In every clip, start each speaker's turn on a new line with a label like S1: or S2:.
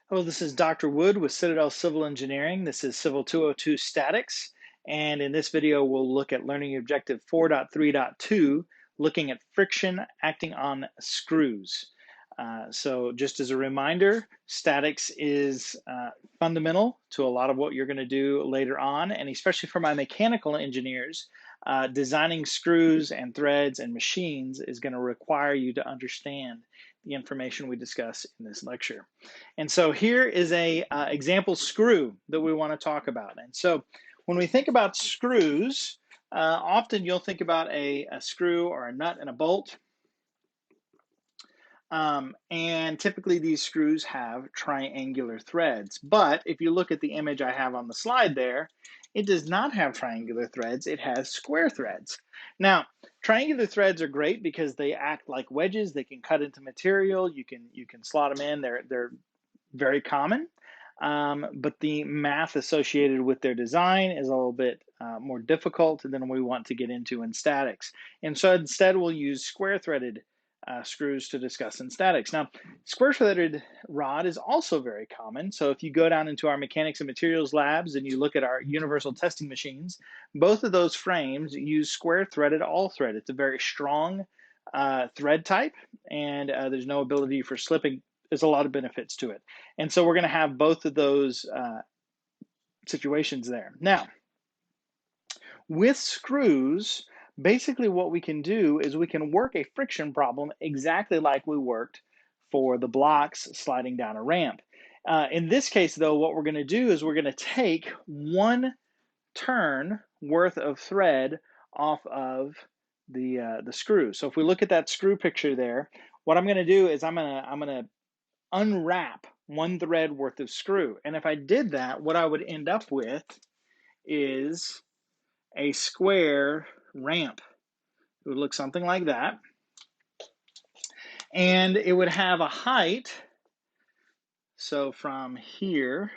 S1: Hello, this is Dr. Wood with Citadel Civil Engineering. This is CIVL202 Statics. And in this video, we'll look at Learning Objective 4.3.2, looking at friction acting on screws. So just as a reminder, statics is fundamental to a lot of what you're going to do later on, and especially for my mechanical engineers, designing screws and threads and machines is going to require you to understand the information we discuss in this lecture. And so here is a example screw that we want to talk about. And so when we think about screws, often you'll think about a screw or a nut and a bolt. And typically these screws have triangular threads. But if you look at the image I have on the slide there, it does not have triangular threads, it has square threads. Now, triangular threads are great because they act like wedges, they can cut into material, you can slot them in, they're very common. But the math associated with their design is a little bit more difficult than we want to get into in statics. And so instead we'll use square-threaded screws to discuss in statics. Now, square-threaded rod is also very common. So if you go down into our mechanics and materials labs and you look at our universal testing machines, both of those frames use square-threaded all-thread. It's a very strong thread type, and there's no ability for slipping. There's a lot of benefits to it. And so we're going to have both of those situations there. Now, with screws, basically what we can do is we can work a friction problem exactly like we worked for the blocks sliding down a ramp. In this case, though, what we're going to do is we're going to take one turn worth of thread off of the screw. So if we look at that screw picture there, what I'm going to do is I'm going to unwrap one thread worth of screw. And if I did that, what I would end up with is a square ramp. It would look something like that. And it would have a height. So from here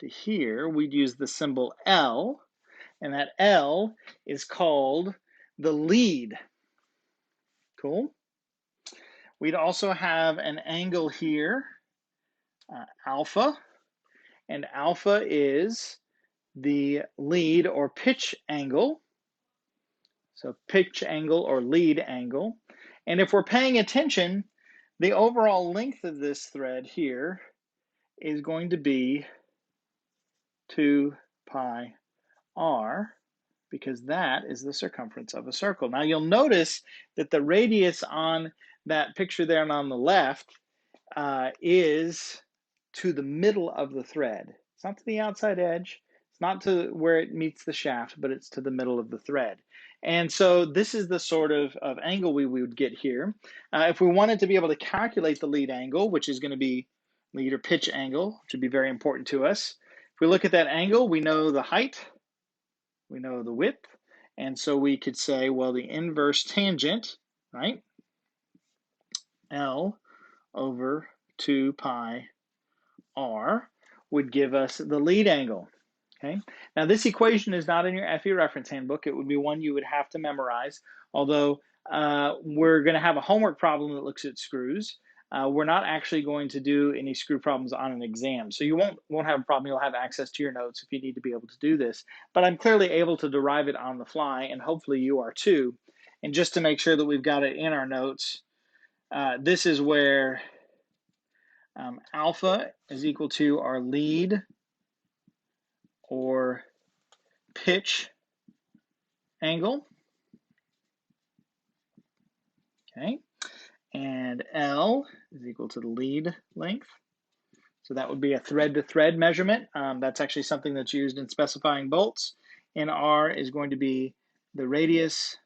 S1: to here, we'd use the symbol L. And that L is called the lead. Cool. We'd also have an angle here, alpha. And alpha is the lead or pitch angle. So pitch angle or lead angle. And if we're paying attention, the overall length of this thread here is going to be 2 pi r, because that is the circumference of a circle. Now you'll notice that the radius on that picture there and on the left is to the middle of the thread. It's not to the outside edge. It's not to where it meets the shaft, but it's to the middle of the thread. And so this is the sort of angle we would get here. If we wanted to be able to calculate the lead angle, which is going to be lead or pitch angle, which would be very important to us. If we look at that angle, we know the height, we know the width, and so we could say, well, the inverse tangent, right, L over 2 pi r would give us the lead angle. Okay. Now this equation is not in your FE reference handbook. It would be one you would have to memorize, although we're going to have a homework problem that looks at screws. We're not actually going to do any screw problems on an exam, so you won't have a problem. You'll have access to your notes if you need to be able to do this, but I'm clearly able to derive it on the fly, and hopefully you are too. And just to make sure that we've got it in our notes, this is where alpha is equal to our lead or pitch angle, okay, and L is equal to the lead length. So that would be a thread-to-thread measurement. That's actually something that's used in specifying bolts. And R is going to be the radius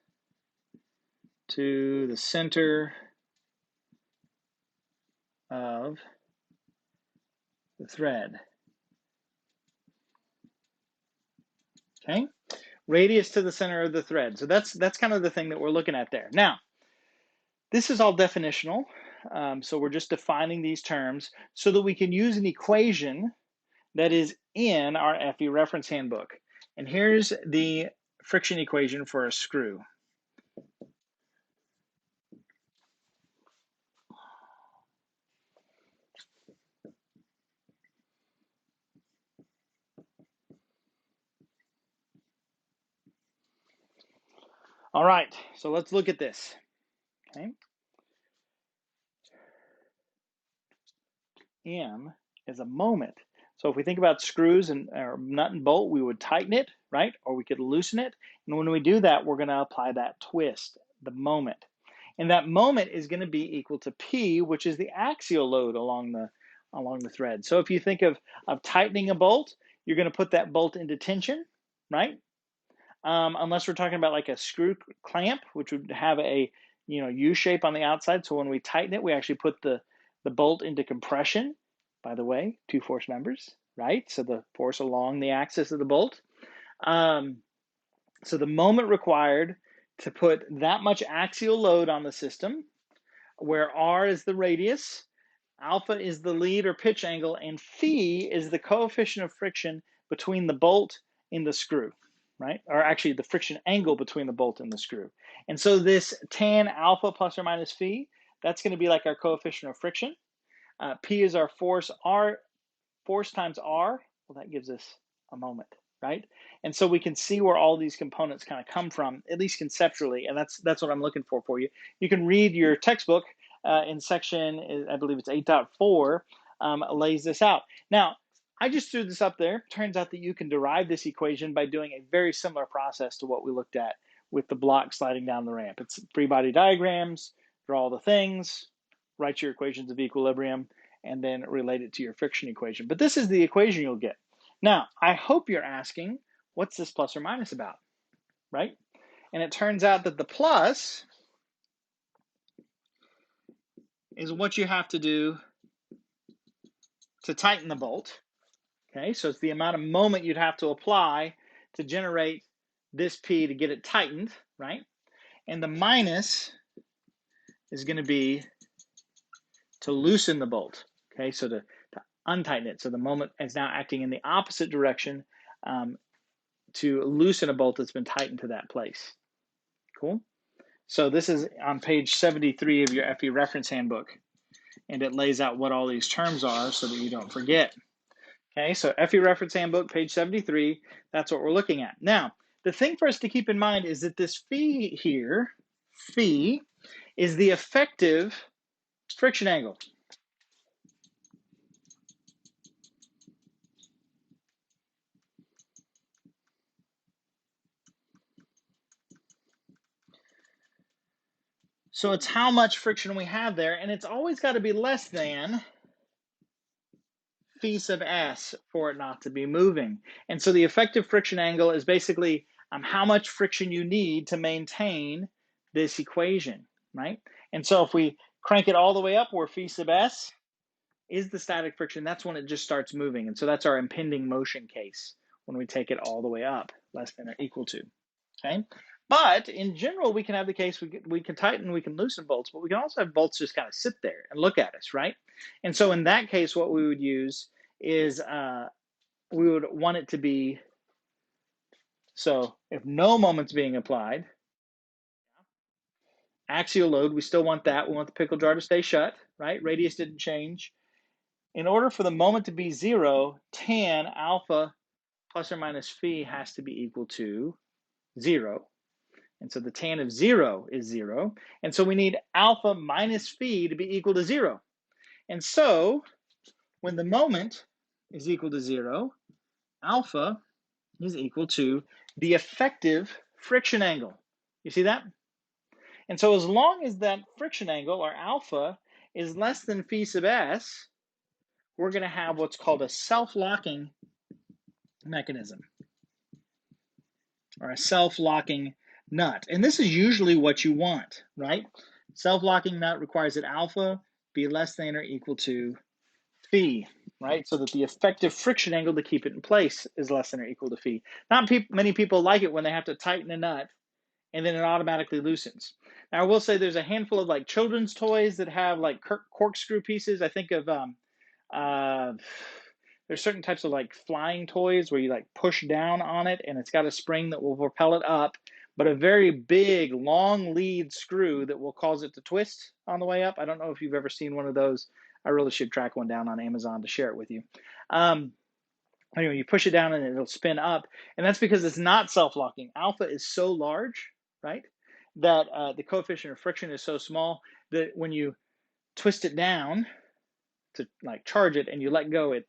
S1: to the center of the thread. Okay, radius to the center of the thread. So that's kind of the thing that we're looking at there. Now, this is all definitional. So we're just defining these terms so that we can use an equation that is in our FE reference handbook. And here's the friction equation for a screw. All right, so let's look at this. Okay. M is a moment. So if we think about screws and or nut and bolt, we would tighten it, right? Or we could loosen it. And when we do that, we're going to apply that twist, the moment. And that moment is going to be equal to P, which is the axial load along the thread. So if you think of tightening a bolt, you're going to put that bolt into tension, right? Unless we're talking about like a screw clamp, which would have a U shape on the outside. So when we tighten it, we actually put the bolt into compression. By the way, two force members, right? So the force along the axis of the bolt. So the moment required to put that much axial load on the system, where R is the radius, alpha is the lead or pitch angle, and phi is the coefficient of friction between the bolt and the screw, right? Or actually the friction angle between the bolt and the screw. And so this tan alpha plus or minus phi, that's going to be like our coefficient of friction. P is our force, force times R, well, that gives us a moment, right? And so we can see where all these components kind of come from, at least conceptually, and that's what I'm looking for you. You can read your textbook in section, I believe it's 8.4, lays this out. Now, I just threw this up there. Turns out that you can derive this equation by doing a very similar process to what we looked at with the block sliding down the ramp. It's free body diagrams, draw all the things, write your equations of equilibrium, and then relate it to your friction equation. But this is the equation you'll get. Now, I hope you're asking, what's this plus or minus about, right? And it turns out that the plus is what you have to do to tighten the bolt. Okay, so it's the amount of moment you'd have to apply to generate this P to get it tightened, right? And the minus is going to be to loosen the bolt. Okay, so to untighten it. So the moment is now acting in the opposite direction to loosen a bolt that's been tightened to that place. Cool. So this is on page 73 of your FE reference handbook, and it lays out what all these terms are so that you don't forget. Okay, so FE reference handbook, page 73, that's what we're looking at. Now, the thing for us to keep in mind is that this phi here, phi, is the effective friction angle. So it's how much friction we have there, and it's always got to be less than phi sub s for it not to be moving. And so the effective friction angle is basically how much friction you need to maintain this equation, right? And so if we crank it all the way up where phi sub s is the static friction, that's when it just starts moving. And so that's our impending motion case when we take it all the way up, less than or equal to, okay? But in general, we can have the case we can tighten, we can loosen bolts, but we can also have bolts just kind of sit there and look at us, right? And so in that case, what we would use is we would want it to be, so if no moment's being applied, axial load, we still want that. We want the pickle jar to stay shut, right? Radius didn't change. In order for the moment to be 0, tan alpha plus or minus phi has to be equal to 0. And so the tan of 0 is 0. And so we need alpha minus phi to be equal to 0. And so when the moment is equal to 0, alpha is equal to the effective friction angle. You see that? And so as long as that friction angle, or alpha, is less than phi sub s, we're going to have what's called a self-locking mechanism, or a self-locking nut. And this is usually what you want, right? Self-locking nut requires that alpha be less than or equal to phi, right? So that the effective friction angle to keep it in place is less than or equal to phi. Not many people like it when they have to tighten a nut and then it automatically loosens. Now, I will say there's a handful of like children's toys that have like corkscrew pieces. I think of there's certain types of like flying toys where you like push down on it and it's got a spring that will propel it up, but a very big long lead screw that will cause it to twist on the way up. I don't know if you've ever seen one of those. I really should track one down on Amazon to share it with you. Anyway, you push it down and it'll spin up, and that's because it's not self-locking. Alpha is so large, right, that the coefficient of friction is so small that when you twist it down to like charge it and you let go, it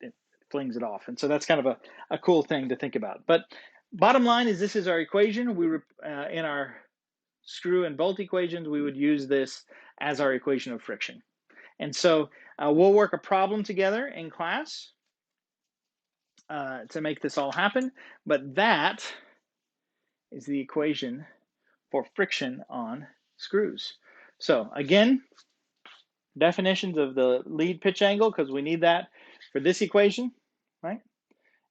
S1: flings it off. And so that's kind of a cool thing to think about. But bottom line is this is our equation. We in our screw and bolt equations, we would use this as our equation of friction. And so we'll work a problem together in class to make this all happen. But that is the equation for friction on screws. So again, definitions of the lead pitch angle, because we need that for this equation, right?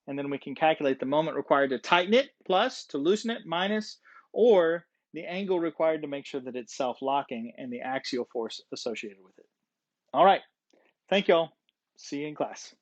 S1: And then we can calculate the moment required to tighten it, plus, to loosen it, minus, or the angle required to make sure that it's self-locking and the axial force associated with it. All right. Thank you all. See you in class.